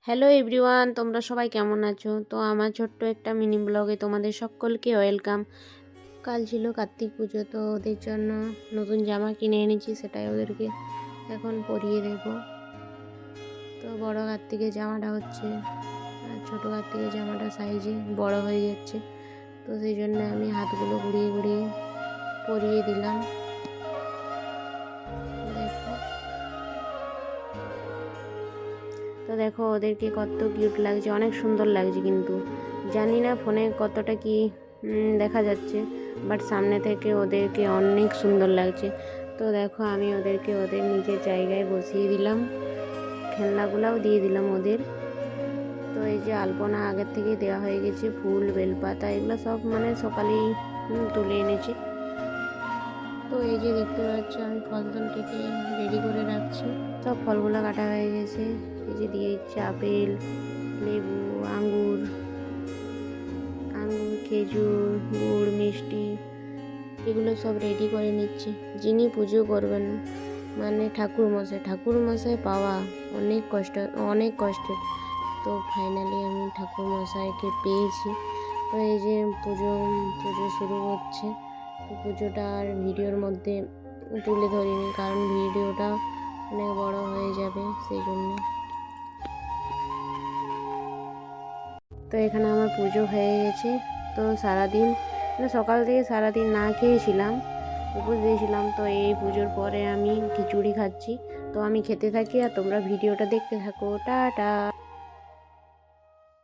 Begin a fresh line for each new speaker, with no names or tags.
Hello everyone, তোমরা সবাই কেমন আছো? তো আমার ছোট্ট একটা মিনি ব্লগে তোমাদের সকলকে ওয়েলকাম। কাল ছিল কার্তিক পুজো, তো ওদের জন্য নতুন জামা কিনে এনেছি, সেটাই ওদেরকে এখন পরিয়ে দেব। তো বড় কার্তিকের জামাটা হচ্ছে, আর ছোটো কার্তিকের জামাটা সাইজে বড় হয়ে যাচ্ছে, তো সেই জন্য আমি হাতগুলো ঘুরিয়ে ঘুরিয়ে পরিয়ে দিলাম। দেখো, তো দেখো ওদেরকে কত কিউট লাগছে, অনেক সুন্দর লাগছে, কিন্তু জানি না ফোনে কতটা কি দেখা যাচ্ছে, বাট সামনে থেকে ওদেরকে অনেক সুন্দর লাগছে। তো দেখো আমি ওদেরকে ওদের নিজের জায়গায় বসিয়ে দিলাম, খেলনাগুলাও দিয়ে দিলাম ওদের। তো এই যে আলপনা আগের থেকে দেওয়া হয়ে গেছে, ফুল বেলপাতা এগুলো সব মানে সকালেই তুলে এনেছি। তো এই যে দেখতে পাচ্ছ আমি ফল কেটে রেডি করে রাখছি, সব ফলগুলো কাটা হয়ে গেছে। এই যে দিয়ে দিচ্ছি আপেল, লেবু, আঙ্গুর, খেজুর, গুড়, মিষ্টি, এগুলো সব রেডি করে নিচ্ছি। যিনি পুজো করবেন মানে ঠাকুরমশাই পাওয়া অনেক কষ্টের। তো ফাইনালি আমি ঠাকুরমশাইকে পেয়েছি। তো এই যে পুজো শুরু হচ্ছে। পুজোটা আর ভিডিওর মধ্যে তুলে ধরিনি, কারণ ভিডিওটা অনেক বড় হয়ে যাবে, সেই জন্য। তো এখানে আমার পুজো হয়ে গেছে। তো সারাদিন মানে সকাল থেকে সারাদিন না খেয়েছিলাম, উপোস দিয়েছিলাম। তো এই পুজোর পরে আমি খিচুড়ি খাচ্ছি। তো আমি খেতে থাকি আর তোমরা ভিডিওটা দেখতে থাকো। টাটা।